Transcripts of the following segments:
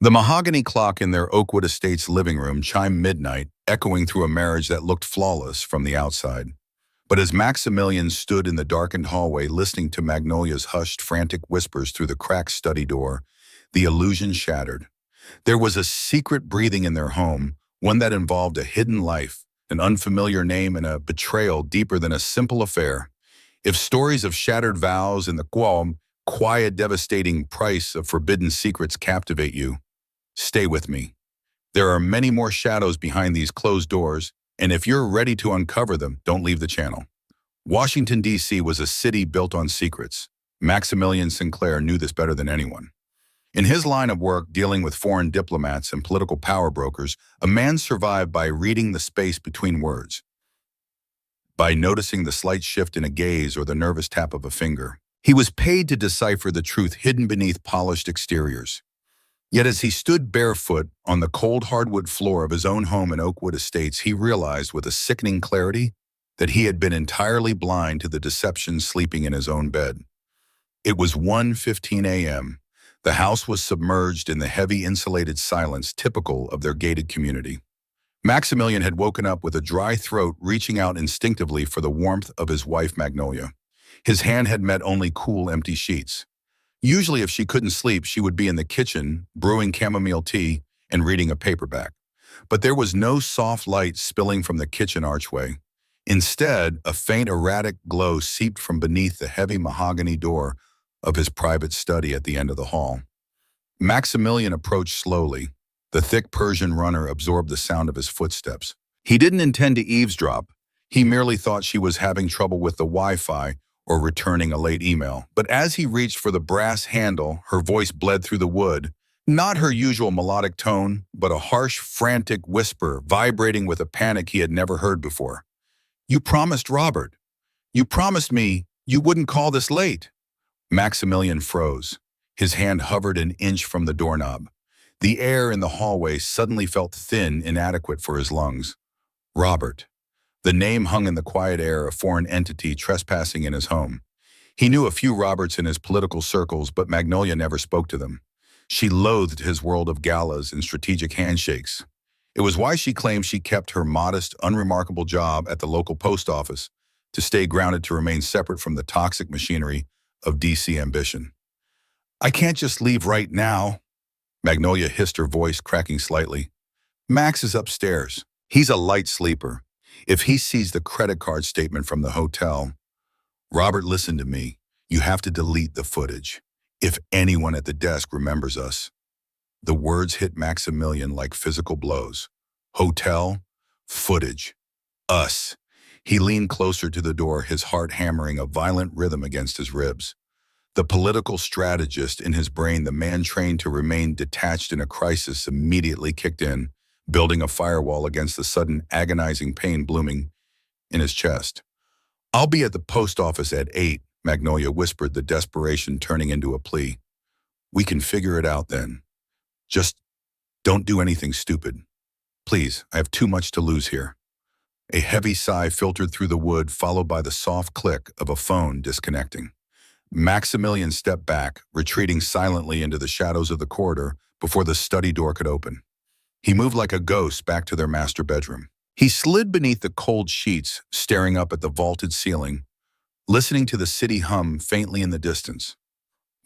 The mahogany clock in their Oakwood Estates living room chimed midnight, echoing through a marriage that looked flawless from the outside. But as Maximilian stood in the darkened hallway listening to Magnolia's hushed, frantic whispers through the cracked study door, the illusion shattered. There was a secret breathing in their home, one that involved a hidden life, an unfamiliar name, and a betrayal deeper than a simple affair. If stories of shattered vows and the quiet, devastating price of forbidden secrets captivate you, stay with me. There are many more shadows behind these closed doors, and if you're ready to uncover them, don't leave the channel. Washington, D.C. was a city built on secrets. Maximilian Sinclair knew this better than anyone. In his line of work dealing with foreign diplomats and political power brokers, a man survived by reading the space between words, by noticing the slight shift in a gaze or the nervous tap of a finger. He was paid to decipher the truth hidden beneath polished exteriors. Yet as he stood barefoot on the cold hardwood floor of his own home in Oakwood Estates, he realized with a sickening clarity that he had been entirely blind to the deception sleeping in his own bed. It was 1:15 a.m. The house was submerged in the heavy insulated silence typical of their gated community. Maximilian had woken up with a dry throat, reaching out instinctively for the warmth of his wife Magnolia. His hand had met only cool, empty sheets. Usually if she couldn't sleep, she would be in the kitchen, brewing chamomile tea and reading a paperback. But there was no soft light spilling from the kitchen archway. Instead, a faint, erratic glow seeped from beneath the heavy mahogany door of his private study at the end of the hall. Maximilian approached slowly. The thick Persian runner absorbed the sound of his footsteps. He didn't intend to eavesdrop. He merely thought she was having trouble with the Wi-Fi or returning a late email. But as he reached for the brass handle, her voice bled through the wood, not her usual melodic tone, but a harsh, frantic whisper vibrating with a panic he had never heard before. "You promised Robert. You promised me you wouldn't call this late." Maximilian froze. His hand hovered an inch from the doorknob. The air in the hallway suddenly felt thin, inadequate for his lungs. Robert. The name hung in the quiet air, a foreign entity trespassing in his home. He knew a few Roberts in his political circles, but Magnolia never spoke to them. She loathed his world of galas and strategic handshakes. It was why she claimed she kept her modest, unremarkable job at the local post office, to stay grounded, to remain separate from the toxic machinery of DC ambition. "I can't just leave right now," Magnolia hissed, her voice cracking slightly. "Max is upstairs. He's a light sleeper. If he sees the credit card statement from the hotel..." "Robert, listen to me. You have to delete the footage. If anyone at the desk remembers us..." The words hit Maximilian like physical blows. Hotel, footage, us. He leaned closer to the door, his heart hammering a violent rhythm against his ribs. The political strategist in his brain, the man trained to remain detached in a crisis, immediately kicked in, building a firewall against the sudden agonizing pain blooming in his chest. "I'll be at the post office at 8, Magnolia whispered, the desperation turning into a plea. "We can figure it out then. Just don't do anything stupid. Please, I have too much to lose here." A heavy sigh filtered through the wood, followed by the soft click of a phone disconnecting. Maximilian stepped back, retreating silently into the shadows of the corridor before the study door could open. He moved like a ghost back to their master bedroom. He slid beneath the cold sheets, staring up at the vaulted ceiling, listening to the city hum faintly in the distance.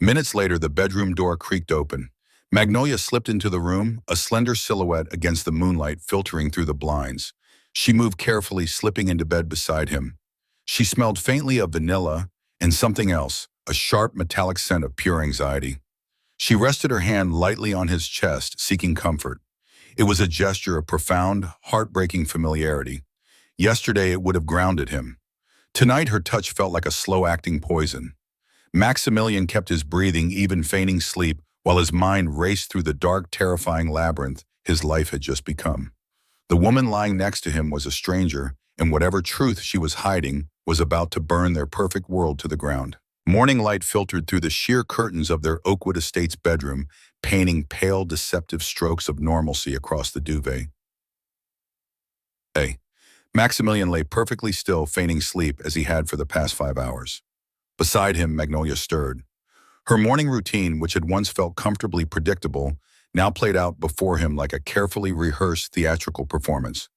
Minutes later, the bedroom door creaked open. Magnolia slipped into the room, a slender silhouette against the moonlight filtering through the blinds. She moved carefully, slipping into bed beside him. She smelled faintly of vanilla and something else, a sharp metallic scent of pure anxiety. She rested her hand lightly on his chest, seeking comfort. It was a gesture of profound, heartbreaking familiarity. Yesterday it would have grounded him. Tonight her touch felt like a slow-acting poison. Maximilian kept his breathing, even feigning sleep, while his mind raced through the dark, terrifying labyrinth his life had just become. The woman lying next to him was a stranger, and whatever truth she was hiding was about to burn their perfect world to the ground. Morning light filtered through the sheer curtains of their Oakwood Estates bedroom, painting pale, deceptive strokes of normalcy across the duvet. Maximilian lay perfectly still, feigning sleep as he had for the past 5 hours. Beside him, Magnolia stirred. Her morning routine, which had once felt comfortably predictable, now played out before him like a carefully rehearsed theatrical performance.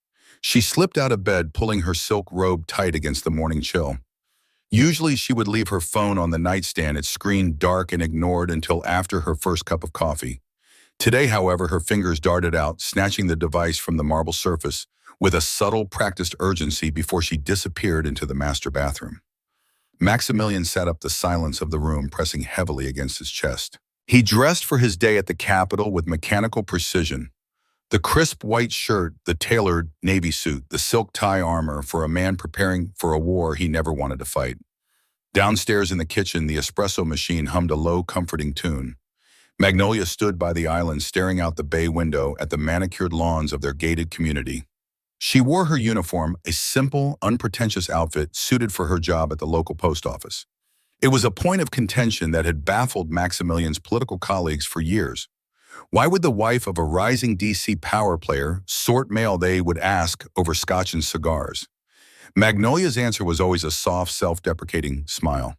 She slipped out of bed, pulling her silk robe tight against the morning chill. Usually she would leave her phone on the nightstand, its screen dark and ignored until after her first cup of coffee. Today, however, her fingers darted out, snatching the device from the marble surface with a subtle, practiced urgency before she disappeared into the master bathroom. Maximilian sat up, the silence of the room pressing heavily against his chest. He dressed for his day at the Capitol with mechanical precision. The crisp white shirt, the tailored navy suit, the silk tie armor for a man preparing for a war he never wanted to fight. Downstairs in the kitchen, the espresso machine hummed a low, comforting tune. Magnolia stood by the island, staring out the bay window at the manicured lawns of their gated community. She wore her uniform, a simple, unpretentious outfit suited for her job at the local post office. It was a point of contention that had baffled Maximilian's political colleagues for years. Why would the wife of a rising DC power player sort mail, they would ask, over scotch and cigars? Magnolia's answer was always a soft, self-deprecating smile.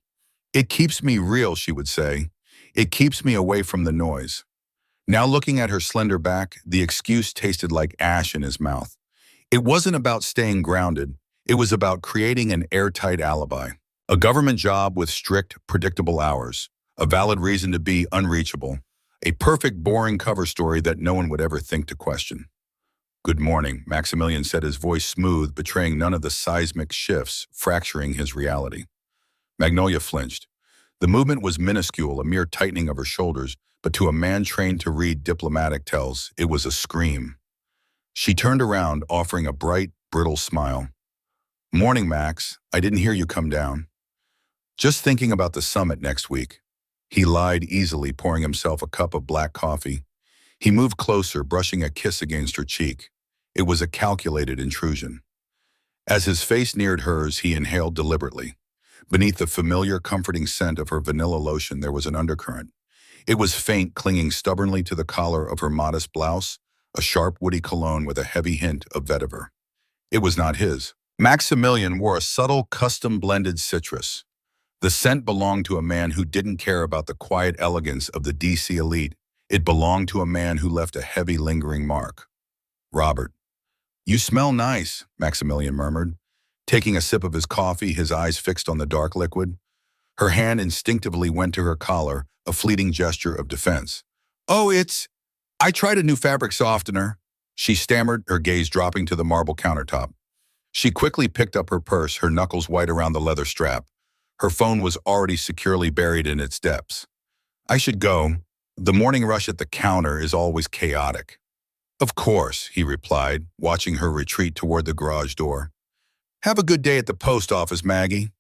"It keeps me real," she would say. "It keeps me away from the noise." Now looking at her slender back, the excuse tasted like ash in his mouth. It wasn't about staying grounded. It was about creating an airtight alibi. A government job with strict, predictable hours. A valid reason to be unreachable. A perfect, boring cover story that no one would ever think to question. "Good morning," Maximilian said, his voice smooth, betraying none of the seismic shifts fracturing his reality. Magnolia flinched. The movement was minuscule, a mere tightening of her shoulders, but to a man trained to read diplomatic tells, it was a scream. She turned around, offering a bright, brittle smile. "Morning, Max. I didn't hear you come down." "Just thinking about the summit next week." He lied easily, pouring himself a cup of black coffee. He moved closer, brushing a kiss against her cheek. It was a calculated intrusion. As his face neared hers, he inhaled deliberately. Beneath the familiar, comforting scent of her vanilla lotion, there was an undercurrent. It was faint, clinging stubbornly to the collar of her modest blouse, a sharp, woody cologne with a heavy hint of vetiver. It was not his. Maximilian wore a subtle, custom-blended citrus. The scent belonged to a man who didn't care about the quiet elegance of the DC elite. It belonged to a man who left a heavy, lingering mark. "Robert." "You smell nice," Maximilian murmured. Taking a sip of his coffee, his eyes fixed on the dark liquid. Her hand instinctively went to her collar, a fleeting gesture of defense. "Oh, I tried a new fabric softener," she stammered, her gaze dropping to the marble countertop. She quickly picked up her purse, her knuckles white around the leather strap. Her phone was already securely buried in its depths. "I should go. The morning rush at the counter is always chaotic." "Of course," he replied, watching her retreat toward the garage door. "Have a good day at the post office, Maggie."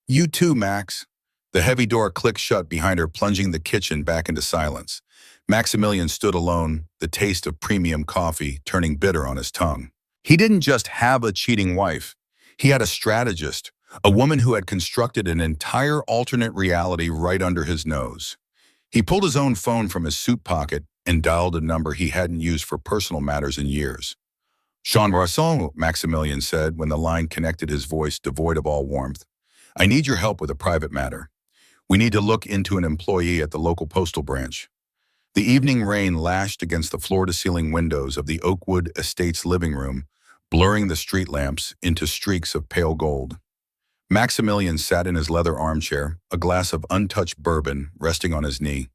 "You too, Max." The heavy door clicked shut behind her, plunging the kitchen back into silence. Maximilian stood alone, the taste of premium coffee turning bitter on his tongue. He didn't just have a cheating wife. He had a strategist, a woman who had constructed an entire alternate reality right under his nose. He pulled his own phone from his suit pocket and dialed a number he hadn't used for personal matters in years. "Jean Rasson," Maximilian said when the line connected, his voice devoid of all warmth. "I need your help with a private matter. We need to look into an employee at the local postal branch." The evening rain lashed against the floor-to-ceiling windows of the Oakwood Estate's living room, blurring the street lamps into streaks of pale gold. Maximilian sat in his leather armchair, a glass of untouched bourbon resting on his knee.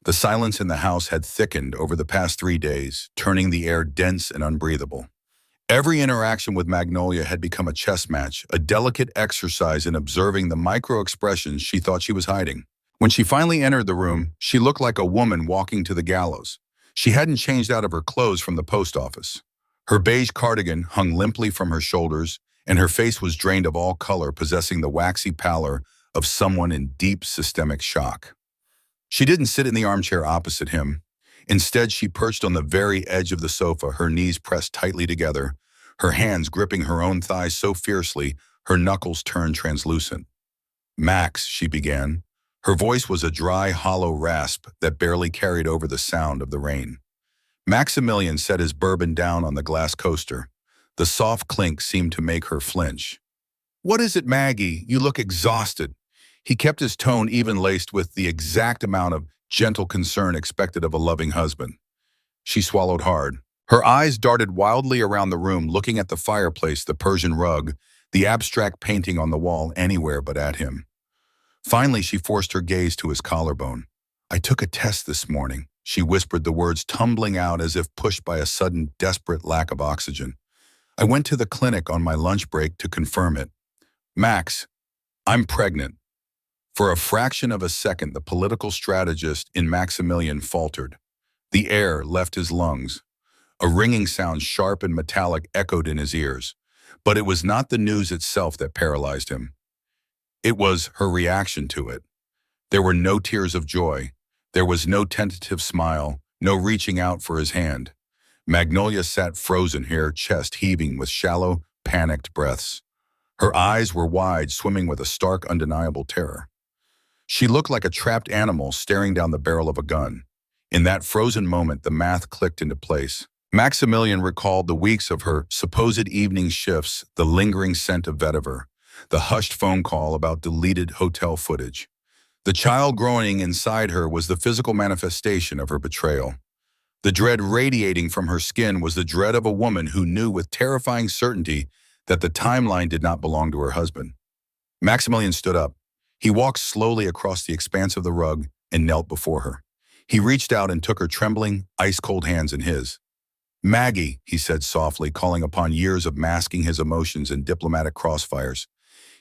The silence in the house had thickened over the past 3 days, turning the air dense and unbreathable. Every interaction with Magnolia had become a chess match, a delicate exercise in observing the micro-expressions she thought she was hiding. When she finally entered the room, she looked like a woman walking to the gallows. She hadn't changed out of her clothes from the post office. Her beige cardigan hung limply from her shoulders, and her face was drained of all color, possessing the waxy pallor of someone in deep systemic shock. She didn't sit in the armchair opposite him. Instead, she perched on the very edge of the sofa, her knees pressed tightly together, her hands gripping her own thighs so fiercely her knuckles turned translucent. "Max," she began. Her voice was a dry, hollow rasp that barely carried over the sound of the rain. Maximilian set his bourbon down on the glass coaster. The soft clink seemed to make her flinch. "What is it, Maggie? You look exhausted." He kept his tone even, laced with the exact amount of gentle concern expected of a loving husband. She swallowed hard. Her eyes darted wildly around the room, looking at the fireplace, the Persian rug, the abstract painting on the wall, anywhere but at him. Finally, she forced her gaze to his collarbone. "I took a test this morning," she whispered, the words tumbling out as if pushed by a sudden, desperate lack of oxygen. "I went to the clinic on my lunch break to confirm it. Max, I'm pregnant." For a fraction of a second, the political strategist in Maximilian faltered. The air left his lungs. A ringing sound, sharp and metallic, echoed in his ears. But it was not the news itself that paralyzed him. It was her reaction to it. There were no tears of joy. There was no tentative smile, no reaching out for his hand. Magnolia sat frozen, her chest heaving with shallow, panicked breaths. Her eyes were wide, swimming with a stark, undeniable terror. She looked like a trapped animal staring down the barrel of a gun. In that frozen moment, the math clicked into place. Maximilian recalled the weeks of her supposed evening shifts, the lingering scent of vetiver, the hushed phone call about deleted hotel footage. The child growing inside her was the physical manifestation of her betrayal. The dread radiating from her skin was the dread of a woman who knew with terrifying certainty that the timeline did not belong to her husband. Maximilian stood up. He walked slowly across the expanse of the rug and knelt before her. He reached out and took her trembling, ice-cold hands in his. "Maggie," he said softly, calling upon years of masking his emotions in diplomatic crossfires.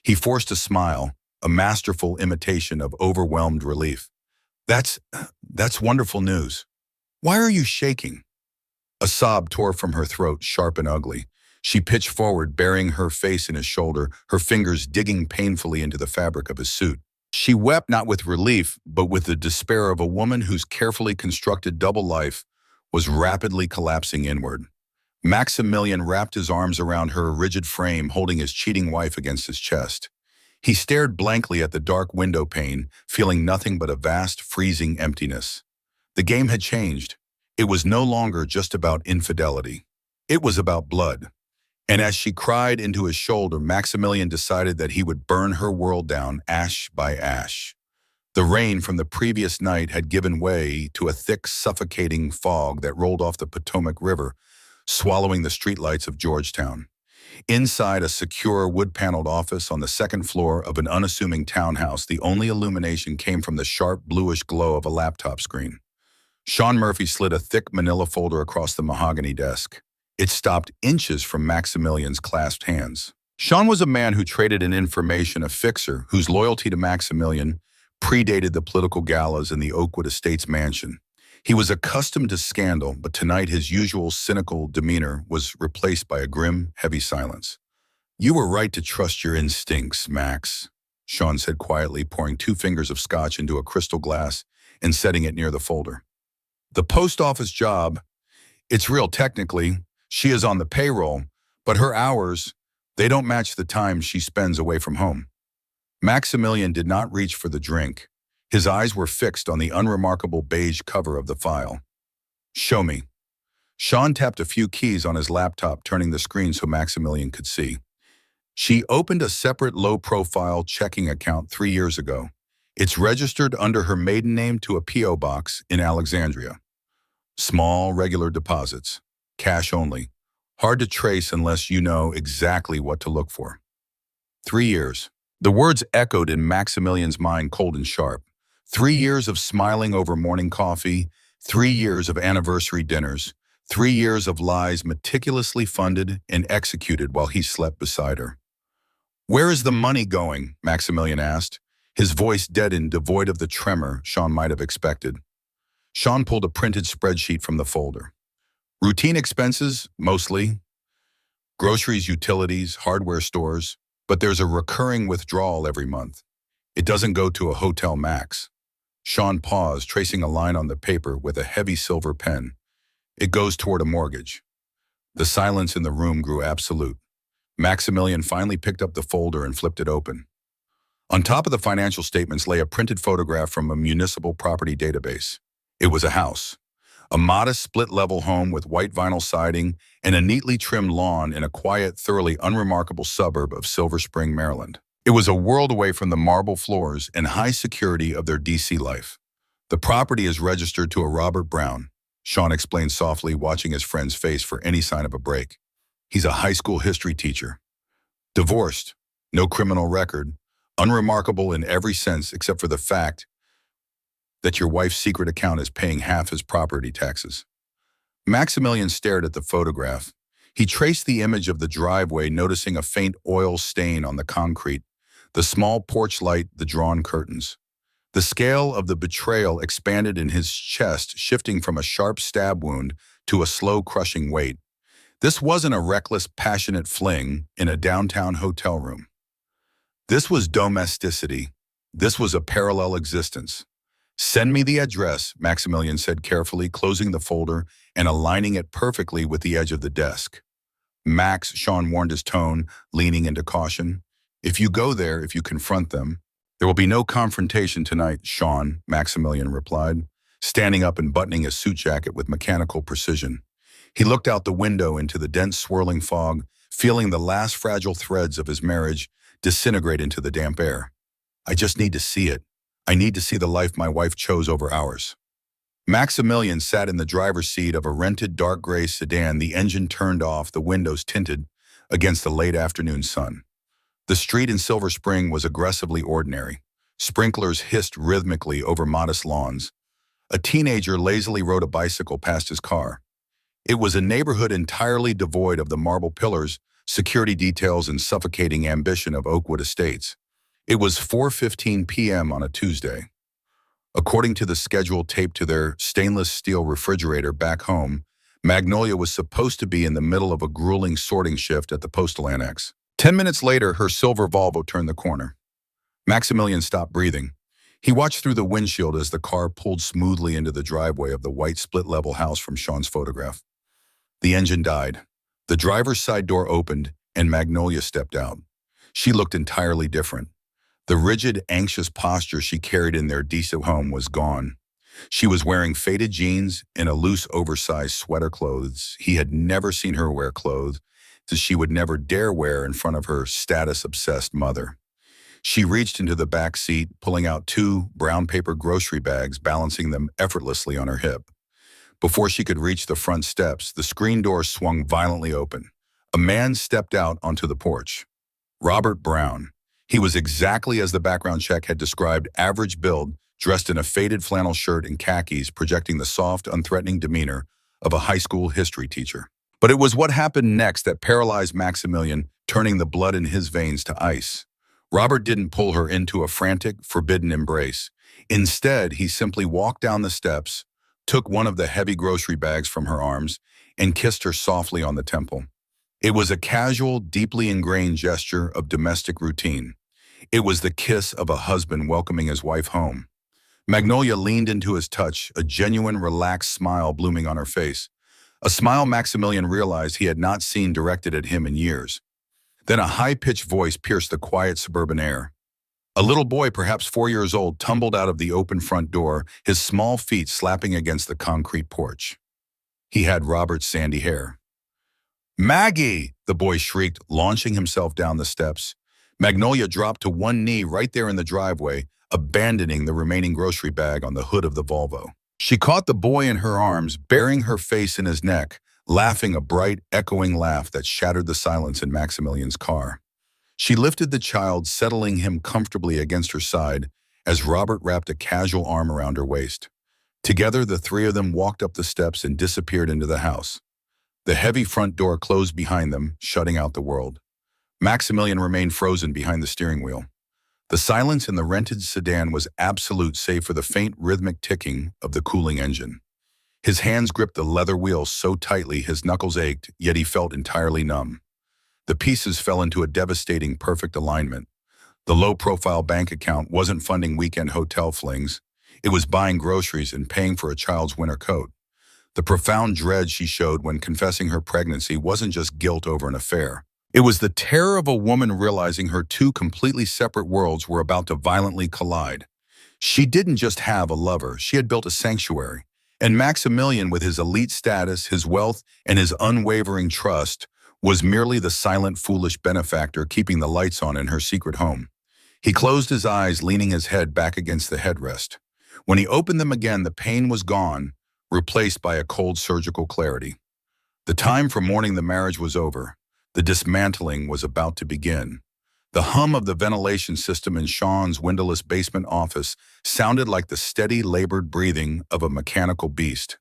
He forced a smile, a masterful imitation of overwhelmed relief. That's wonderful news. Why are you shaking?" A sob tore from her throat, sharp and ugly. She pitched forward, burying her face in his shoulder, her fingers digging painfully into the fabric of his suit. She wept not with relief, but with the despair of a woman whose carefully constructed double life was rapidly collapsing inward. Maximilian wrapped his arms around her rigid frame, holding his cheating wife against his chest. He stared blankly at the dark window pane, feeling nothing but a vast, freezing emptiness. The game had changed. It was no longer just about infidelity. It was about blood. And as she cried into his shoulder, Maximilian decided that he would burn her world down, ash by ash. The rain from the previous night had given way to a thick, suffocating fog that rolled off the Potomac River, swallowing the streetlights of Georgetown. Inside a secure, wood-paneled office on the second floor of an unassuming townhouse, the only illumination came from the sharp, bluish glow of a laptop screen. Sean Murphy slid a thick manila folder across the mahogany desk. It stopped inches from Maximilian's clasped hands. Sean was a man who traded in information, a fixer whose loyalty to Maximilian predated the political galas in the Oakwood Estates mansion. He was accustomed to scandal, but tonight his usual cynical demeanor was replaced by a grim, heavy silence. "You were right to trust your instincts, Max," Sean said quietly, pouring 2 fingers of scotch into a crystal glass and setting it near the folder. "The post office job, it's real technically. She is on the payroll, but her hours, they don't match the time she spends away from home." Maximilian did not reach for the drink. His eyes were fixed on the unremarkable beige cover of the file. "Show me." Sean tapped a few keys on his laptop, turning the screen so Maximilian could see. She opened a separate low-profile checking account 3 years ago. It's registered under her maiden name to a P.O. box in Alexandria. Small, regular deposits. Cash only. Hard to trace unless you know exactly what to look for. 3 years. The words echoed in Maximilian's mind, cold and sharp. 3 years of smiling over morning coffee, 3 years of anniversary dinners, 3 years of lies meticulously funded and executed while he slept beside her. "Where is the money going?" Maximilian asked, his voice deadened, devoid of the tremor Sean might have expected. Sean pulled a printed spreadsheet from the folder. "Routine expenses, mostly. Groceries, utilities, hardware stores. But there's a recurring withdrawal every month. It doesn't go to a Hotel Max." Sean paused, tracing a line on the paper with a heavy silver pen. "It goes toward a mortgage." The silence in the room grew absolute. Maximilian finally picked up the folder and flipped it open. On top of the financial statements lay a printed photograph from a municipal property database. It was a house. A modest split-level home with white vinyl siding and a neatly trimmed lawn in a quiet, thoroughly unremarkable suburb of Silver Spring, Maryland. It was a world away from the marble floors and high security of their D.C. life. "The property is registered to a Robert Brown. Sean explained softly, watching his friend's face for any sign of a break. He's a high school history teacher. Divorced, no criminal record, unremarkable in every sense except for the fact that your wife's secret account is paying half his property taxes. Maximilian stared at the photograph. He traced the image of the driveway, noticing a faint oil stain on the concrete, the small porch light, the drawn curtains. The scale of the betrayal expanded in his chest, shifting from a sharp stab wound to a slow, crushing weight. This wasn't a reckless, passionate fling in a downtown hotel room. This was domesticity. This was a parallel existence. "Send me the address," Maximilian said carefully, closing the folder and aligning it perfectly with the edge of the desk. "Max," Sean warned, his tone leaning into caution. "If you go there, if you confront them—" "There will be no confrontation tonight, Sean," Maximilian replied, standing up and buttoning his suit jacket with mechanical precision. He looked out the window into the dense swirling fog, feeling the last fragile threads of his marriage disintegrate into the damp air. "I just need to see it. I need to see the life my wife chose over ours." Maximilian sat in the driver's seat of a rented dark gray sedan, the engine turned off, the windows tinted against the late afternoon sun. The street in Silver Spring was aggressively ordinary. Sprinklers hissed rhythmically over modest lawns. A teenager lazily rode a bicycle past his car. It was a neighborhood entirely devoid of the marble pillars, security details, and suffocating ambition of Oakwood Estates. It was 4:15 p.m. on a Tuesday. According to the schedule taped to their stainless steel refrigerator back home, Magnolia was supposed to be in the middle of a grueling sorting shift at the postal annex. 10 minutes later, her silver Volvo turned the corner. Maximilian stopped breathing. He watched through the windshield as the car pulled smoothly into the driveway of the white split-level house from Sean's photograph. The engine died. The driver's side door opened, and Magnolia stepped out. She looked entirely different. The rigid, anxious posture she carried in their decent home was gone. She was wearing faded jeans and a loose, oversized sweater clothes. He had never seen her wear clothes that she would never dare wear in front of her status-obsessed mother. She reached into the back seat, pulling out 2 brown paper grocery bags, balancing them effortlessly on her hip. Before she could reach the front steps, the screen door swung violently open. A man stepped out onto the porch. Robert Brown. He was exactly as the background check had described, average build, dressed in a faded flannel shirt and khakis, projecting the soft, unthreatening demeanor of a high school history teacher. But it was what happened next that paralyzed Maximilian, turning the blood in his veins to ice. Robert didn't pull her into a frantic, forbidden embrace. Instead, he simply walked down the steps, took one of the heavy grocery bags from her arms, and kissed her softly on the temple. It was a casual, deeply ingrained gesture of domestic routine. It was the kiss of a husband welcoming his wife home. Magnolia leaned into his touch, a genuine, relaxed smile blooming on her face. A smile Maximilian realized he had not seen directed at him in years. Then a high-pitched voice pierced the quiet suburban air. A little boy, perhaps 4 years old, tumbled out of the open front door, his small feet slapping against the concrete porch. He had Robert's sandy hair. "Maggie!" the boy shrieked, launching himself down the steps. Magnolia dropped to one knee right there in the driveway, abandoning the remaining grocery bag on the hood of the Volvo. She caught the boy in her arms, burying her face in his neck, laughing a bright, echoing laugh that shattered the silence in Maximilian's car. She lifted the child, settling him comfortably against her side as Robert wrapped a casual arm around her waist. Together, the 3 of them walked up the steps and disappeared into the house. The heavy front door closed behind them, shutting out the world. Maximilian remained frozen behind the steering wheel. The silence in the rented sedan was absolute, save for the faint rhythmic ticking of the cooling engine. His hands gripped the leather wheels so tightly his knuckles ached, yet he felt entirely numb. The pieces fell into a devastating, perfect alignment. The low-profile bank account wasn't funding weekend hotel flings. It was buying groceries and paying for a child's winter coat. The profound dread she showed when confessing her pregnancy wasn't just guilt over an affair. It was the terror of a woman realizing her 2 completely separate worlds were about to violently collide. She didn't just have a lover, she had built a sanctuary. And Maximilian, with his elite status, his wealth, and his unwavering trust, was merely the silent, foolish benefactor keeping the lights on in her secret home. He closed his eyes, leaning his head back against the headrest. When he opened them again, the pain was gone. replaced by a cold surgical clarity. The time for mourning the marriage was over. The dismantling was about to begin. The hum of the ventilation system in Sean's windowless basement office sounded like the steady, labored breathing of a mechanical beast.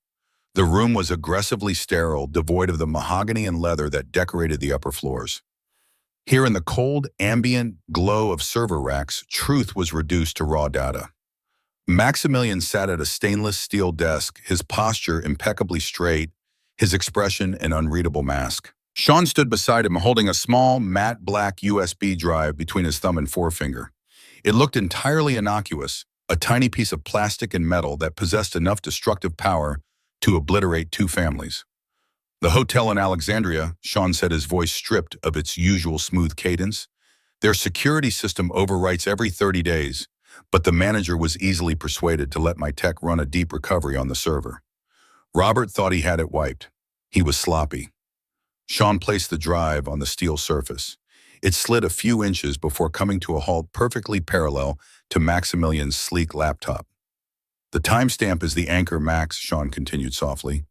The room was aggressively sterile, devoid of the mahogany and leather that decorated the upper floors. Here in the cold, ambient glow of server racks, truth was reduced to raw data. Maximilian sat at a stainless steel desk, his posture impeccably straight, his expression an unreadable mask. Sean stood beside him, holding a small, matte black USB drive between his thumb and forefinger. It looked entirely innocuous, a tiny piece of plastic and metal that possessed enough destructive power to obliterate two families. The hotel in Alexandria, Sean said, his voice stripped of its usual smooth cadence. Their security system overwrites every 30 days, but the manager was easily persuaded to let my tech run a deep recovery on the server. Robert thought he had it wiped. He was sloppy. Sean placed the drive on the steel surface. It slid a few inches before coming to a halt perfectly parallel to Maximilian's sleek laptop. The timestamp is the anchor, Max, Sean continued softly.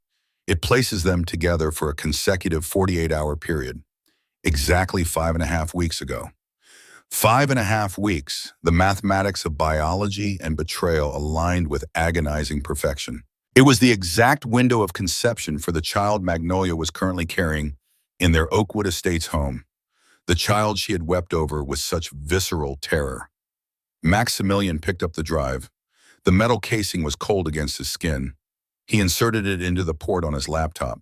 It places them together for a consecutive 48-hour period, exactly 5.5 weeks ago. 5.5 weeks, the mathematics of biology and betrayal aligned with agonizing perfection. It was the exact window of conception for the child Magnolia was currently carrying in their Oakwood Estates home, the child she had wept over with such visceral terror. Maximilian picked up the drive. The metal casing was cold against his skin. He inserted it into the port on his laptop.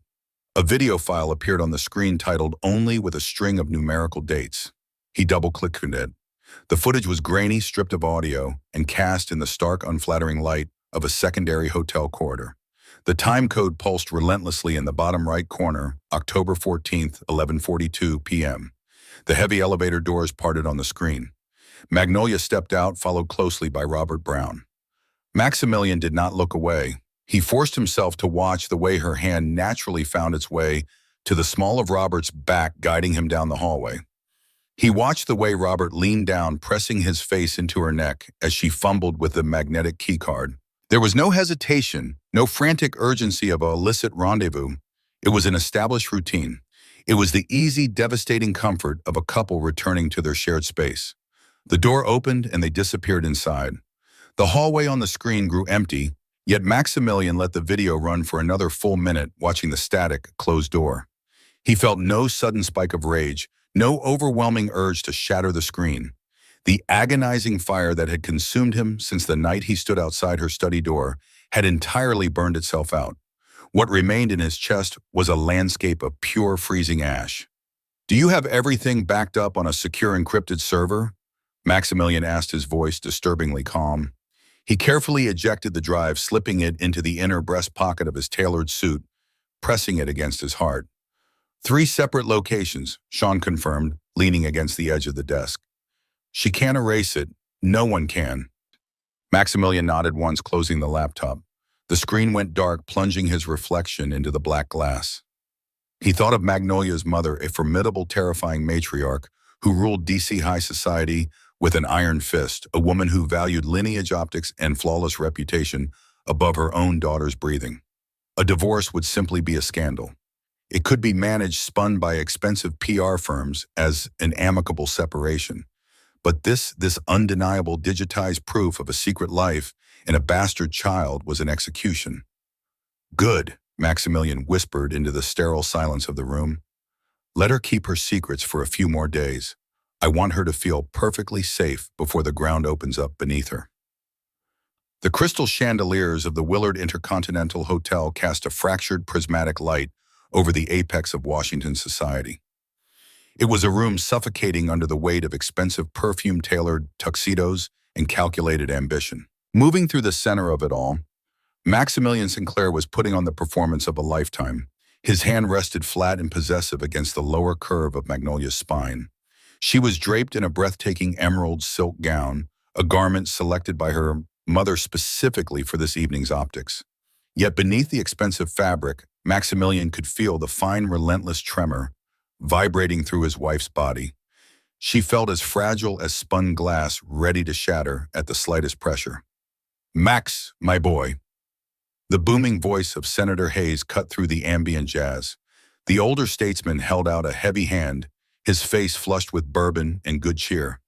A video file appeared on the screen titled "Only" with a string of numerical dates. He double-clicked it. The footage was grainy, stripped of audio, and cast in the stark, unflattering light of a secondary hotel corridor. The time code pulsed relentlessly in the bottom right corner, October 14th, 11:42 p.m. The heavy elevator doors parted on the screen. Magnolia stepped out, followed closely by Robert Brown. Maximilian did not look away. He forced himself to watch the way her hand naturally found its way to the small of Robert's back, guiding him down the hallway. He watched the way Robert leaned down, pressing his face into her neck as she fumbled with the magnetic keycard. There was no hesitation, no frantic urgency of an illicit rendezvous. It was an established routine. It was the easy, devastating comfort of a couple returning to their shared space. The door opened and they disappeared inside. The hallway on the screen grew empty, yet Maximilian let the video run for another full minute, watching the static, closed door. He felt no sudden spike of rage, no overwhelming urge to shatter the screen. The agonizing fire that had consumed him since the night he stood outside her study door had entirely burned itself out. What remained in his chest was a landscape of pure freezing ash. "Do you have everything backed up on a secure encrypted server?" Maximilian asked, his voice disturbingly calm. He carefully ejected the drive, slipping it into the inner breast pocket of his tailored suit, pressing it against his heart. 3 separate locations, Sean confirmed, leaning against the edge of the desk. "She can't erase it. No one can." Maximilian nodded once, closing the laptop. The screen went dark, plunging his reflection into the black glass. He thought of Magnolia's mother, a formidable, terrifying matriarch who ruled DC high society with an iron fist, a woman who valued lineage optics and flawless reputation above her own daughter's breathing. A divorce would simply be a scandal. It could be managed, spun by expensive PR firms as an amicable separation. But this undeniable digitized proof of a secret life and a bastard child was an execution. "Good," Maximilian whispered into the sterile silence of the room. "Let her keep her secrets for a few more days. I want her to feel perfectly safe before the ground opens up beneath her." The crystal chandeliers of the Willard Intercontinental Hotel cast a fractured prismatic light over the apex of Washington society. It was a room suffocating under the weight of expensive perfume-tailored tuxedos and calculated ambition. Moving through the center of it all, Maximilian Sinclair was putting on the performance of a lifetime. His hand rested flat and possessive against the lower curve of Magnolia's spine. She was draped in a breathtaking emerald silk gown, a garment selected by her mother specifically for this evening's optics. Yet beneath the expensive fabric, Maximilian could feel the fine, relentless tremor vibrating through his wife's body. She felt as fragile as spun glass, ready to shatter at the slightest pressure. "Max, my boy." The booming voice of Senator Hayes cut through the ambient jazz. The older statesman held out a heavy hand, his face flushed with bourbon and good cheer.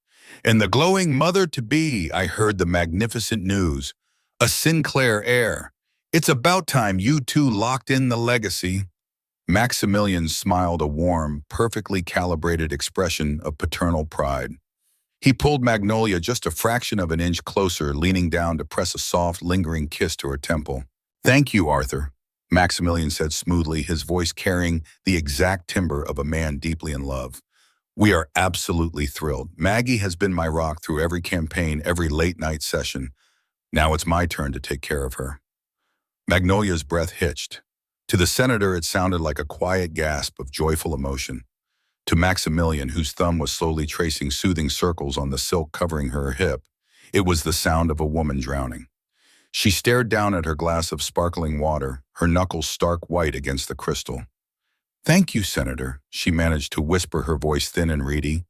"And the glowing mother-to-be, I heard the magnificent news. A Sinclair heir. It's about time you two locked in the legacy." Maximilian smiled a warm, perfectly calibrated expression of paternal pride. He pulled Magnolia just a fraction of an inch closer, leaning down to press a soft, lingering kiss to her temple. "Thank you, Arthur," Maximilian said smoothly, his voice carrying the exact timbre of a man deeply in love. "We are absolutely thrilled. Maggie has been my rock through every campaign, every late-night session. Now it's my turn to take care of her." Magnolia's breath hitched. To the senator, it sounded like a quiet gasp of joyful emotion. To Maximilian, whose thumb was slowly tracing soothing circles on the silk covering her hip, it was the sound of a woman drowning. She stared down at her glass of sparkling water, her knuckles stark white against the crystal. "Thank you, Senator," she managed to whisper, her voice thin and reedy.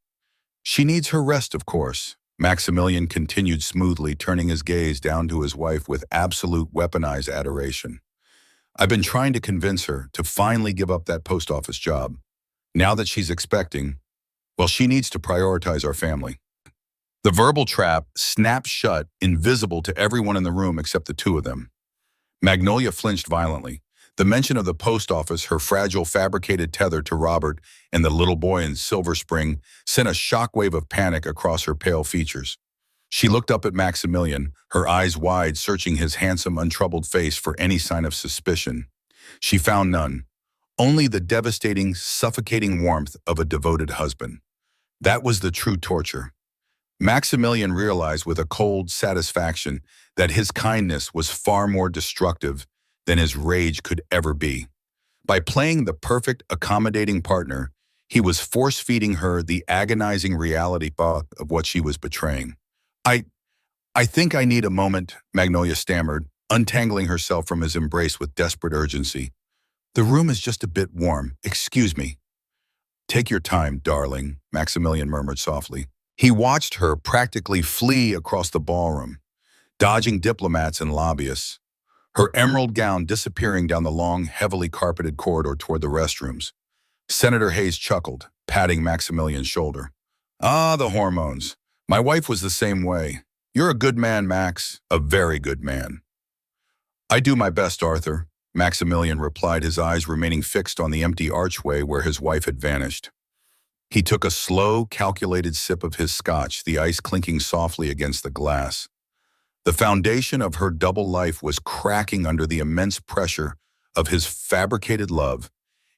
"She needs her rest, of course." Maximilian continued smoothly, turning his gaze down to his wife with absolute weaponized adoration. "I've been trying to convince her to finally give up that post office job. Now that she's expecting, well, she needs to prioritize our family." The verbal trap snapped shut, invisible to everyone in the room except the two of them. Magnolia flinched violently. The mention of the post office, her fragile fabricated tether to Robert and the little boy in Silver Spring, sent a shockwave of panic across her pale features. She looked up at Maximilian, her eyes wide, searching his handsome, untroubled face for any sign of suspicion. She found none. Only the devastating, suffocating warmth of a devoted husband. That was the true torture. Maximilian realized with a cold satisfaction that his kindness was far more destructive than his rage could ever be. By playing the perfect, accommodating partner, he was force-feeding her the agonizing reality of what she was betraying. I think I need a moment," Magnolia stammered, untangling herself from his embrace with desperate urgency. "The room is just a bit warm. Excuse me." "Take your time, darling," Maximilian murmured softly. He watched her practically flee across the ballroom, dodging diplomats and lobbyists, her emerald gown disappearing down the long, heavily carpeted corridor toward the restrooms. Senator Hayes chuckled, patting Maximilian's shoulder. "Ah, the hormones. My wife was the same way. You're a good man, Max, a very good man." "I do my best, Arthur," Maximilian replied, his eyes remaining fixed on the empty archway where his wife had vanished. He took a slow, calculated sip of his scotch, the ice clinking softly against the glass. The foundation of her double life was cracking under the immense pressure of his fabricated love,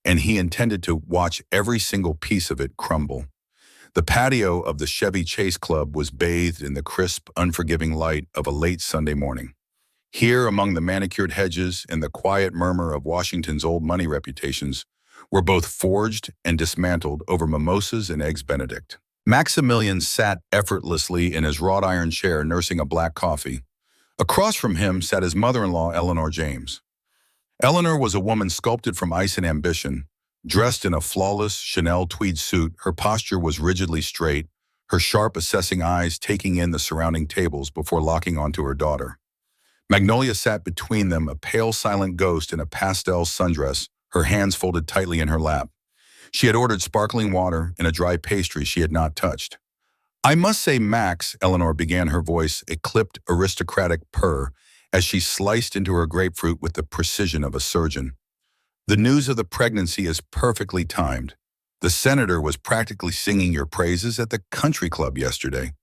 and he intended to watch every single piece of it crumble. The patio of the Chevy Chase Club was bathed in the crisp, unforgiving light of a late Sunday morning. Here, among the manicured hedges and the quiet murmur of Washington's old money reputations, were both forged and dismantled over mimosas and eggs Benedict. Maximilian sat effortlessly in his wrought iron chair nursing a black coffee. Across from him sat his mother-in-law, Eleanor James. Eleanor was a woman sculpted from ice and ambition. Dressed in a flawless Chanel tweed suit, her posture was rigidly straight, her sharp, assessing eyes taking in the surrounding tables before locking onto her daughter. Magnolia sat between them, a pale, silent ghost in a pastel sundress, her hands folded tightly in her lap. She had ordered sparkling water and a dry pastry she had not touched. "I must say, Max," Eleanor began, her voice a clipped, aristocratic purr, as she sliced into her grapefruit with the precision of a surgeon. "The news of the pregnancy is perfectly timed. The senator was practically singing your praises at the country club yesterday.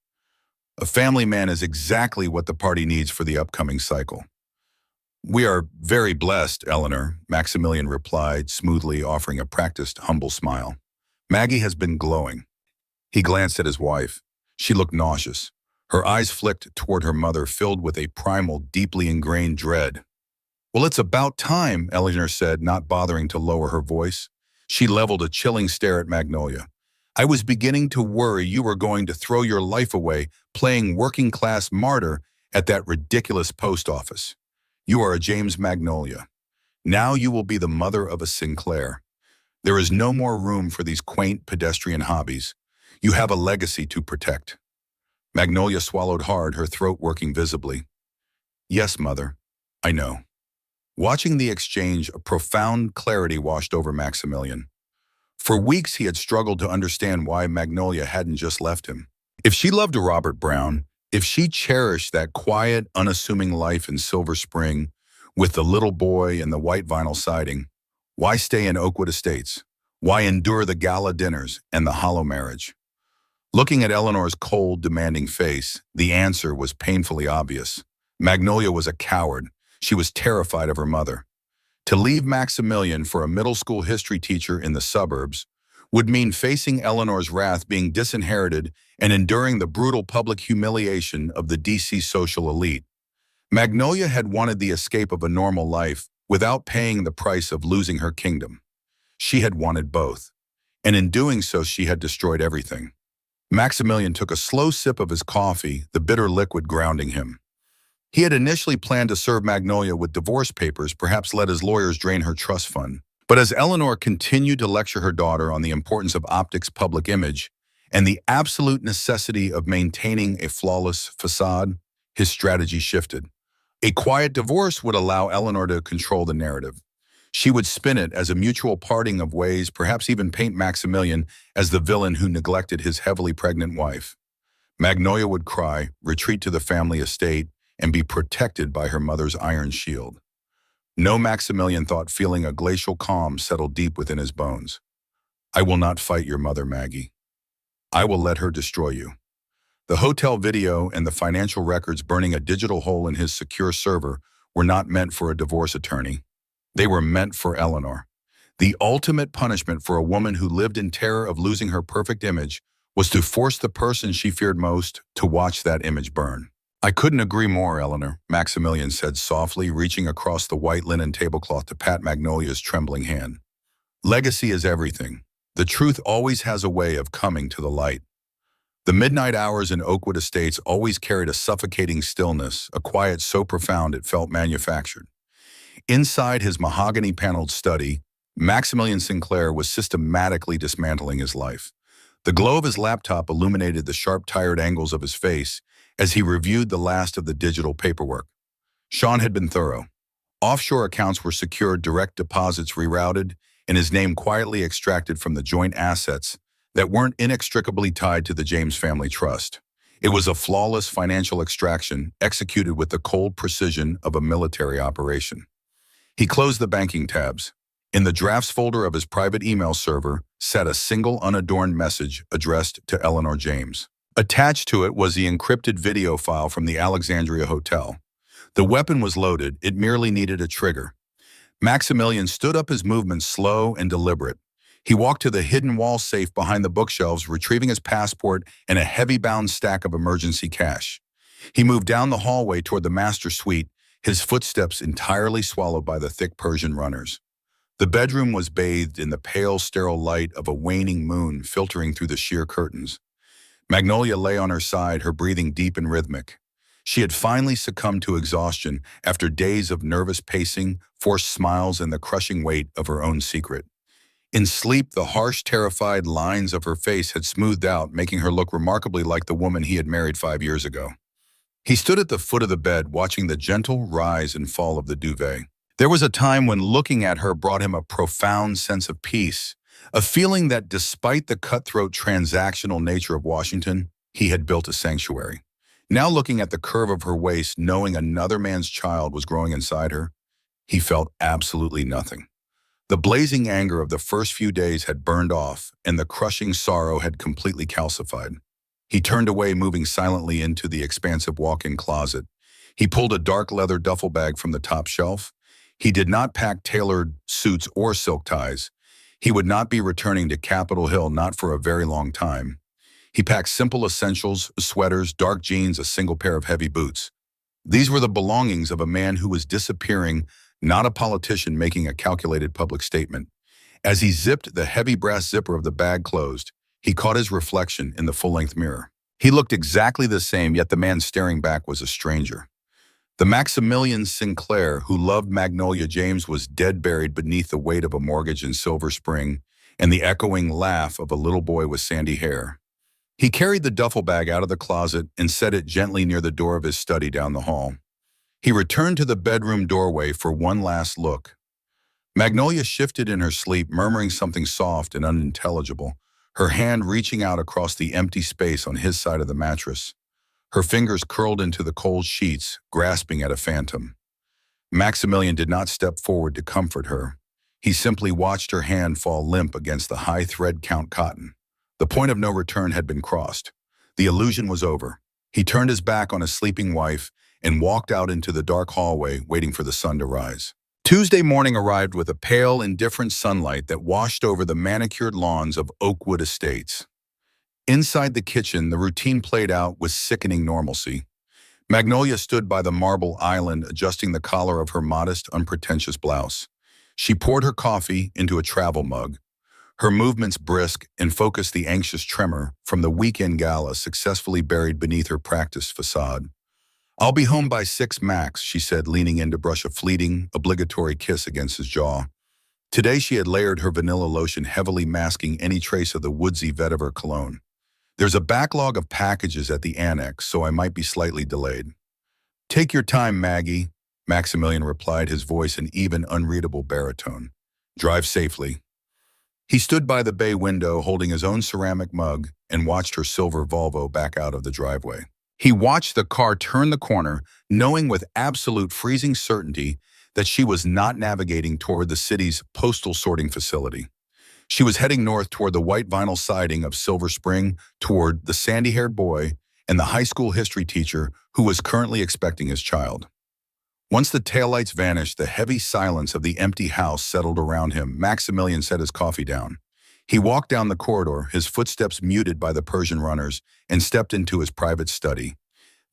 A family man is exactly what the party needs for the upcoming cycle." "We are very blessed, Eleanor," Maximilian replied, smoothly offering a practiced, humble smile. "Maggie has been glowing." He glanced at his wife. She looked nauseous. Her eyes flicked toward her mother, filled with a primal, deeply ingrained dread. "Well, it's about time," Eleanor said, not bothering to lower her voice. She leveled a chilling stare at Magnolia. "I was beginning to worry you were going to throw your life away playing working-class martyr at that ridiculous post office. You are a James Magnolia. Now you will be the mother of a Sinclair. There is no more room for these quaint pedestrian hobbies. You have a legacy to protect." Magnolia swallowed hard, her throat working visibly. "Yes, Mother, I know." Watching the exchange, a profound clarity washed over Maximilian. For weeks, he had struggled to understand why Magnolia hadn't just left him. If she loved Robert Brown, if she cherished that quiet, unassuming life in Silver Spring with the little boy and the white vinyl siding, why stay in Oakwood Estates? Why endure the gala dinners and the hollow marriage? Looking at Eleanor's cold, demanding face, the answer was painfully obvious. Magnolia was a coward. She was terrified of her mother. To leave Maximilian for a middle school history teacher in the suburbs would mean facing Eleanor's wrath, being disinherited, and enduring the brutal public humiliation of the DC social elite. Magnolia had wanted the escape of a normal life without paying the price of losing her kingdom. She had wanted both, and in doing so, she had destroyed everything. Maximilian took a slow sip of his coffee, the bitter liquid grounding him. He had initially planned to serve Magnolia with divorce papers, perhaps let his lawyers drain her trust fund. But as Eleanor continued to lecture her daughter on the importance of optics, public image, and the absolute necessity of maintaining a flawless facade, his strategy shifted. A quiet divorce would allow Eleanor to control the narrative. She would spin it as a mutual parting of ways, perhaps even paint Maximilian as the villain who neglected his heavily pregnant wife. Magnolia would cry, retreat to the family estate, and be protected by her mother's iron shield. No, Maximilian thought, feeling a glacial calm settle deep within his bones. I will not fight your mother, Maggie. I will let her destroy you. The hotel video and the financial records burning a digital hole in his secure server were not meant for a divorce attorney. They were meant for Eleanor. The ultimate punishment for a woman who lived in terror of losing her perfect image was to force the person she feared most to watch that image burn. I couldn't agree more, Eleanor, Maximilian said softly, reaching across the white linen tablecloth to pat Magnolia's trembling hand. Legacy is everything. The truth always has a way of coming to the light. The midnight hours in Oakwood Estates always carried a suffocating stillness, a quiet so profound it felt manufactured. Inside his mahogany-paneled study, Maximilian Sinclair was systematically dismantling his life. The glow of his laptop illuminated the sharp, tired angles of his face as he reviewed the last of the digital paperwork. Sean had been thorough. Offshore accounts were secured, direct deposits rerouted, and his name quietly extracted from the joint assets that weren't inextricably tied to the James family trust. It was a flawless financial extraction executed with the cold precision of a military operation. He closed the banking tabs. In the drafts folder of his private email server sat a single unadorned message addressed to Eleanor James. Attached to it was the encrypted video file from the Alexandria Hotel. The weapon was loaded, it merely needed a trigger. Maximilian stood up, his movements slow and deliberate. He walked to the hidden wall safe behind the bookshelves, retrieving his passport and a heavy-bound stack of emergency cash. He moved down the hallway toward the master suite, his footsteps entirely swallowed by the thick Persian runners. The bedroom was bathed in the pale, sterile light of a waning moon filtering through the sheer curtains. Magnolia lay on her side, her breathing deep and rhythmic. She had finally succumbed to exhaustion after days of nervous pacing, forced smiles, and the crushing weight of her own secret. In sleep, the harsh, terrified lines of her face had smoothed out, making her look remarkably like the woman he had married 5 years ago. He stood at the foot of the bed, watching the gentle rise and fall of the duvet. There was a time when looking at her brought him a profound sense of peace, a feeling that despite the cutthroat transactional nature of Washington, he had built a sanctuary. Now looking at the curve of her waist, knowing another man's child was growing inside her, he felt absolutely nothing. The blazing anger of the first few days had burned off, and the crushing sorrow had completely calcified. He turned away, moving silently into the expansive walk-in closet. He pulled a dark leather duffel bag from the top shelf. He did not pack tailored suits or silk ties. He would not be returning to Capitol Hill, not for a very long time. He packed simple essentials, sweaters, dark jeans, a single pair of heavy boots. These were the belongings of a man who was disappearing, not a politician making a calculated public statement. As he zipped the heavy brass zipper of the bag closed, he caught his reflection in the full-length mirror. He looked exactly the same, yet the man staring back was a stranger. The Maximilian Sinclair, who loved Magnolia James, was dead buried beneath the weight of a mortgage in Silver Spring and the echoing laugh of a little boy with sandy hair. He carried the duffel bag out of the closet and set it gently near the door of his study down the hall. He returned to the bedroom doorway for one last look. Magnolia shifted in her sleep, murmuring something soft and unintelligible, her hand reaching out across the empty space on his side of the mattress. Her fingers curled into the cold sheets, grasping at a phantom. Maximilian did not step forward to comfort her. He simply watched her hand fall limp against the high thread count cotton. The point of no return had been crossed. The illusion was over. He turned his back on his sleeping wife and walked out into the dark hallway, waiting for the sun to rise. Tuesday morning arrived with a pale, indifferent sunlight that washed over the manicured lawns of Oakwood Estates. Inside the kitchen, the routine played out with sickening normalcy. Magnolia stood by the marble island, adjusting the collar of her modest, unpretentious blouse. She poured her coffee into a travel mug, her movements brisk and focused the anxious tremor from the weekend gala successfully buried beneath her practiced facade. "I'll be home by 6 max," she said, leaning in to brush a fleeting, obligatory kiss against his jaw. Today she had layered her vanilla lotion, heavily masking any trace of the woodsy vetiver cologne. "There's a backlog of packages at the annex, so I might be slightly delayed." "Take your time, Maggie," Maximilian replied, his voice an even, unreadable baritone. "Drive safely." He stood by the bay window, holding his own ceramic mug, and watched her silver Volvo back out of the driveway. He watched the car turn the corner, knowing with absolute freezing certainty that she was not navigating toward the city's postal sorting facility. She was heading north toward the white vinyl siding of Silver Spring, toward the sandy-haired boy and the high school history teacher who was currently expecting his child. Once the taillights vanished, the heavy silence of the empty house settled around him. Maximilian set his coffee down. He walked down the corridor, his footsteps muted by the Persian runners, and stepped into his private study.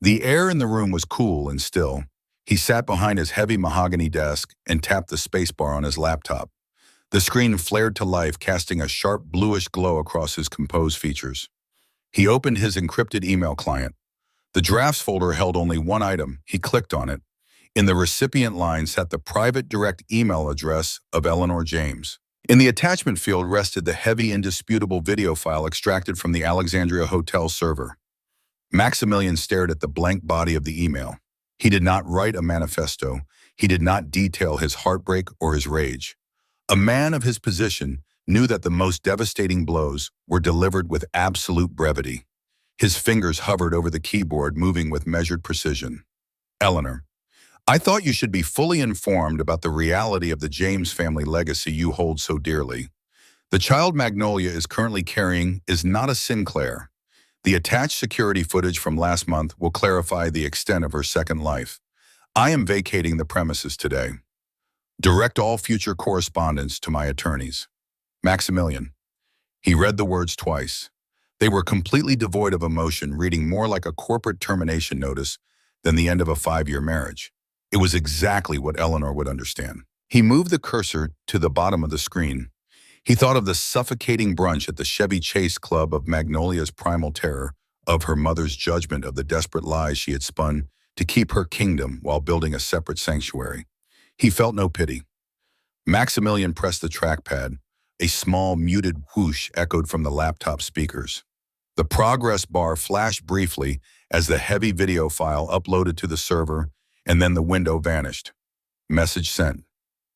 The air in the room was cool and still. He sat behind his heavy mahogany desk and tapped the spacebar on his laptop. The screen flared to life, casting a sharp bluish glow across his composed features. He opened his encrypted email client. The drafts folder held only one item. He clicked on it. In the recipient line sat the private direct email address of Eleanor James. In the attachment field rested the heavy, indisputable video file extracted from the Alexandria Hotel server. Maximilian stared at the blank body of the email. He did not write a manifesto. He did not detail his heartbreak or his rage. A man of his position knew that the most devastating blows were delivered with absolute brevity. His fingers hovered over the keyboard, moving with measured precision. "Eleanor, I thought you should be fully informed about the reality of the James family legacy you hold so dearly. The child Magnolia is currently carrying is not a Sinclair. The attached security footage from last month will clarify the extent of her second life. I am vacating the premises today. Direct all future correspondence to my attorneys. Maximilian." He read the words twice. They were completely devoid of emotion, reading more like a corporate termination notice than the end of a 5-year marriage. It was exactly what Eleanor would understand. He moved the cursor to the bottom of the screen. He thought of the suffocating brunch at the Chevy Chase Club, of Magnolia's primal terror, of her mother's judgment of the desperate lies she had spun to keep her kingdom while building a separate sanctuary. He felt no pity. Maximilian pressed the trackpad. A small, muted whoosh echoed from the laptop speakers. The progress bar flashed briefly as the heavy video file uploaded to the server, and then the window vanished. Message sent.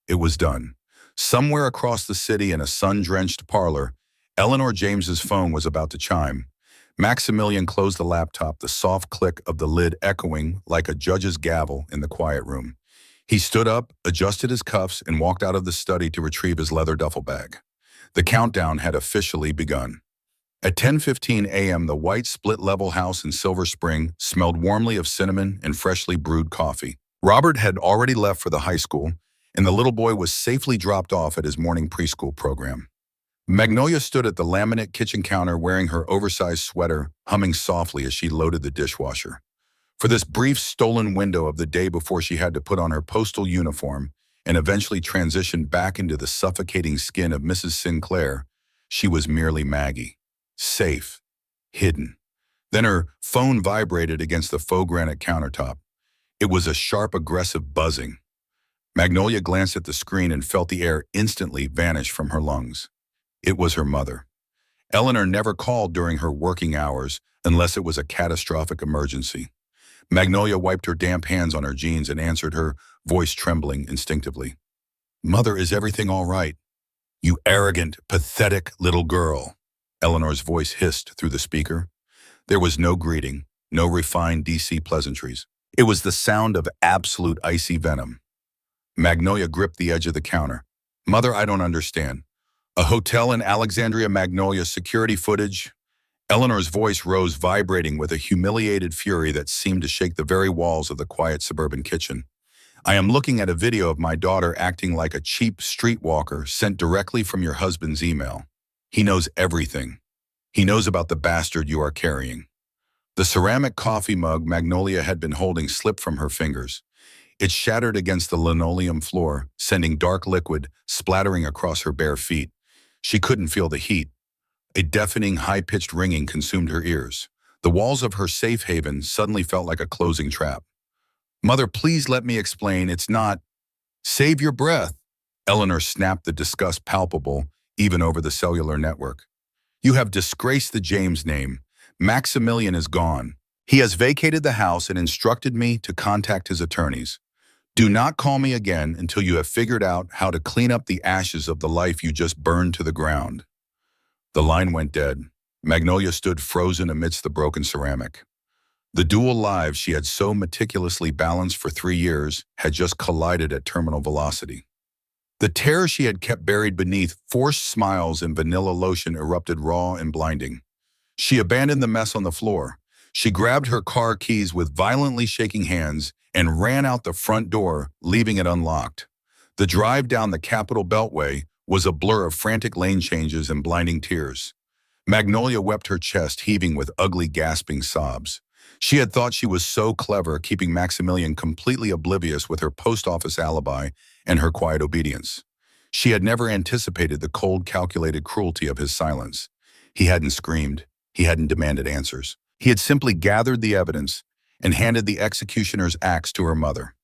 It was done. Somewhere across the city in a sun-drenched parlor, Eleanor James's phone was about to chime. Maximilian closed the laptop, the soft click of the lid echoing like a judge's gavel in the quiet room. He stood up, adjusted his cuffs, and walked out of the study to retrieve his leather duffel bag. The countdown had officially begun. At 10:15 a.m., the white split-level house in Silver Spring smelled warmly of cinnamon and freshly brewed coffee. Robert had already left for the high school, and the little boy was safely dropped off at his morning preschool program. Magnolia stood at the laminate kitchen counter wearing her oversized sweater, humming softly as she loaded the dishwasher. For this brief stolen window of the day before she had to put on her postal uniform and eventually transition back into the suffocating skin of Mrs. Sinclair, she was merely Maggie. Safe. Hidden. Then her phone vibrated against the faux granite countertop. It was a sharp, aggressive buzzing. Magnolia glanced at the screen and felt the air instantly vanish from her lungs. It was her mother. Eleanor never called during her working hours unless it was a catastrophic emergency. Magnolia wiped her damp hands on her jeans and answered, her voice trembling instinctively. Mother, is everything all right? You arrogant, pathetic little girl. Eleanor's voice hissed through the speaker. There was no greeting, no refined DC pleasantries. It was the sound of absolute icy venom. Magnolia gripped the edge of the counter. Mother, I don't understand. A hotel in Alexandria, Magnolia, security footage. Eleanor's voice rose, vibrating with a humiliated fury that seemed to shake the very walls of the quiet suburban kitchen. I am looking at a video of my daughter acting like a cheap streetwalker sent directly from your husband's email. He knows everything. He knows about the bastard you are carrying. The ceramic coffee mug Magnolia had been holding slipped from her fingers. It shattered against the linoleum floor, sending dark liquid splattering across her bare feet. She couldn't feel the heat. A deafening, high-pitched ringing consumed her ears. The walls of her safe haven suddenly felt like a closing trap. Mother, please let me explain. It's not. Save your breath. Eleanor snapped, the disgust palpable, even over the cellular network. You have disgraced the James name. Maximilian is gone. He has vacated the house and instructed me to contact his attorneys. Do not call me again until you have figured out how to clean up the ashes of the life you just burned to the ground. The line went dead. Magnolia stood frozen amidst the broken ceramic. The dual lives she had so meticulously balanced for 3 years had just collided at terminal velocity. The terror she had kept buried beneath forced smiles and vanilla lotion erupted raw and blinding. She abandoned the mess on the floor. She grabbed her car keys with violently shaking hands and ran out the front door, leaving it unlocked. The drive down the Capitol Beltway was a blur of frantic lane changes and blinding tears. Magnolia wept, her chest heaving with ugly, gasping sobs. She had thought she was so clever, keeping Maximilian completely oblivious with her post office alibi and her quiet obedience. She had never anticipated the cold, calculated cruelty of his silence. He hadn't screamed. He hadn't demanded answers. He had simply gathered the evidence and handed the executioner's axe to her mother.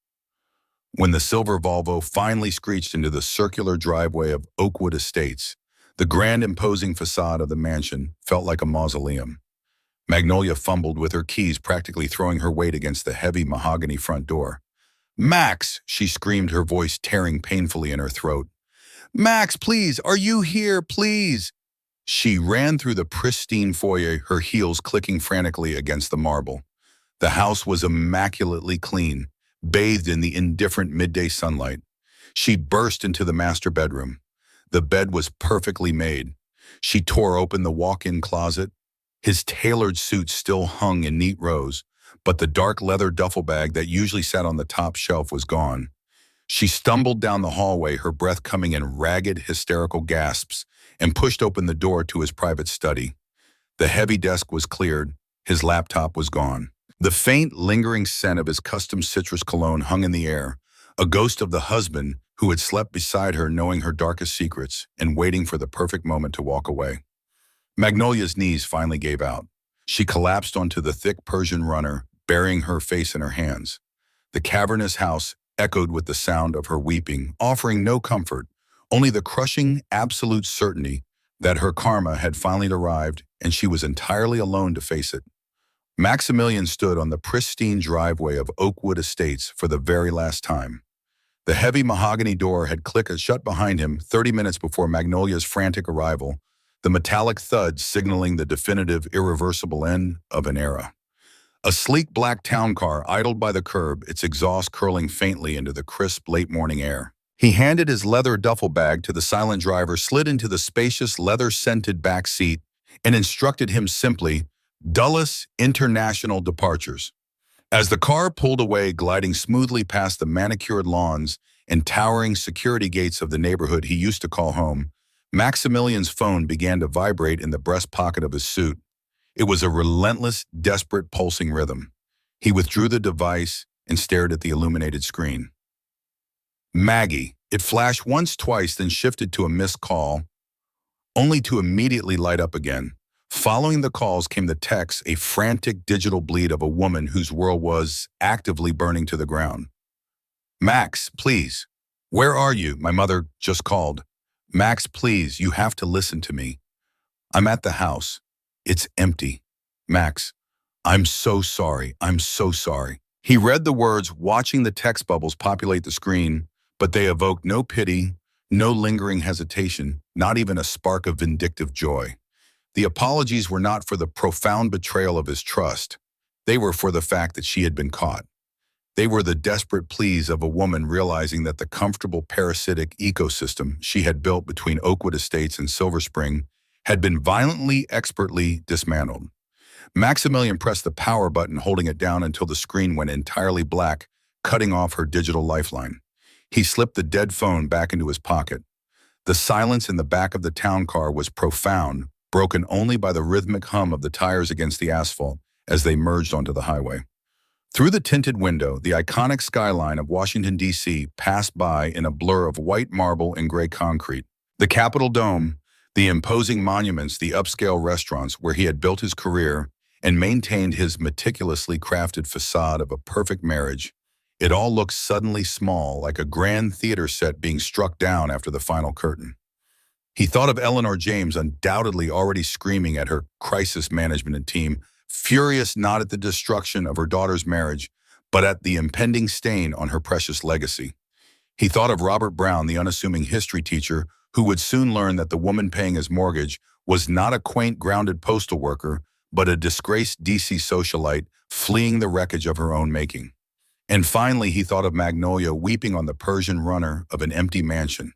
When the silver Volvo finally screeched into the circular driveway of Oakwood Estates, the grand, imposing facade of the mansion felt like a mausoleum. Magnolia fumbled with her keys, practically throwing her weight against the heavy mahogany front door. Max, she screamed, her voice tearing painfully in her throat. Max, please, are you here, please? She ran through the pristine foyer, her heels clicking frantically against the marble. The house was immaculately clean, bathed in the indifferent midday sunlight. She burst into the master bedroom. The bed was perfectly made. She tore open the walk-in closet. His tailored suit still hung in neat rows, but the dark leather duffel bag that usually sat on the top shelf was gone. She stumbled down the hallway, her breath coming in ragged, hysterical gasps, and pushed open the door to his private study. The heavy desk was cleared. His laptop was gone. The faint, lingering scent of his custom citrus cologne hung in the air, a ghost of the husband who had slept beside her, knowing her darkest secrets and waiting for the perfect moment to walk away. Magnolia's knees finally gave out. She collapsed onto the thick Persian runner, burying her face in her hands. The cavernous house echoed with the sound of her weeping, offering no comfort, only the crushing, absolute certainty that her karma had finally arrived and she was entirely alone to face it. Maximilian stood on the pristine driveway of Oakwood Estates for the very last time. The heavy mahogany door had clicked shut behind him 30 minutes before Magnolia's frantic arrival, the metallic thud signaling the definitive, irreversible end of an era. A sleek black town car idled by the curb, its exhaust curling faintly into the crisp, late-morning air. He handed his leather duffel bag to the silent driver, slid into the spacious, leather-scented back seat, and instructed him simply, Dulles International Departures. As the car pulled away, gliding smoothly past the manicured lawns and towering security gates of the neighborhood he used to call home, Maximilian's phone began to vibrate in the breast pocket of his suit. It was a relentless, desperate, pulsing rhythm. He withdrew the device and stared at the illuminated screen. Maggie. It flashed once, twice, then shifted to a missed call, only to immediately light up again. Following the calls came the texts, a frantic digital bleat of a woman whose world was actively burning to the ground. Max, please. Where are you? My mother just called. Max, please, you have to listen to me. I'm at the house. It's empty. Max, I'm so sorry. I'm so sorry. He read the words, watching the text bubbles populate the screen, but they evoked no pity, no lingering hesitation, not even a spark of vindictive joy. The apologies were not for the profound betrayal of his trust. They were for the fact that she had been caught. They were the desperate pleas of a woman realizing that the comfortable parasitic ecosystem she had built between Oakwood Estates and Silver Spring had been violently, expertly dismantled. Maximilian pressed the power button, holding it down until the screen went entirely black, cutting off her digital lifeline. He slipped the dead phone back into his pocket. The silence in the back of the town car was profound, broken only by the rhythmic hum of the tires against the asphalt as they merged onto the highway. Through the tinted window, the iconic skyline of Washington, D.C. passed by in a blur of white marble and gray concrete. The Capitol Dome, the imposing monuments, the upscale restaurants where he had built his career and maintained his meticulously crafted facade of a perfect marriage, it all looked suddenly small, like a grand theater set being struck down after the final curtain. He thought of Eleanor James, undoubtedly already screaming at her crisis management team, furious not at the destruction of her daughter's marriage, but at the impending stain on her precious legacy. He thought of Robert Brown, the unassuming history teacher, who would soon learn that the woman paying his mortgage was not a quaint, grounded postal worker, but a disgraced DC socialite fleeing the wreckage of her own making. And finally, he thought of Magnolia weeping on the Persian runner of an empty mansion,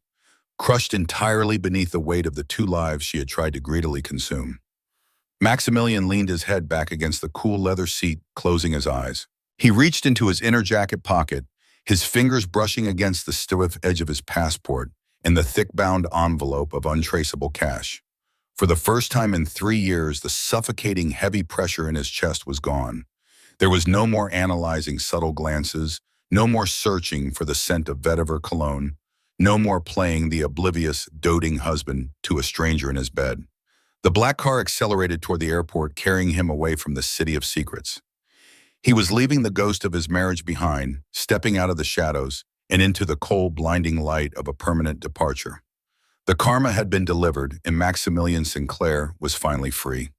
crushed entirely beneath the weight of the two lives she had tried to greedily consume. Maximilian leaned his head back against the cool leather seat, closing his eyes. He reached into his inner jacket pocket, his fingers brushing against the stiff edge of his passport and the thick-bound envelope of untraceable cash. For the first time in 3 years, the suffocating heavy pressure in his chest was gone. There was no more analyzing subtle glances, no more searching for the scent of vetiver cologne, no more playing the oblivious, doting husband to a stranger in his bed. The black car accelerated toward the airport, carrying him away from the city of secrets. He was leaving the ghost of his marriage behind, stepping out of the shadows and into the cold, blinding light of a permanent departure. The karma had been delivered, and Maximilian Sinclair was finally free.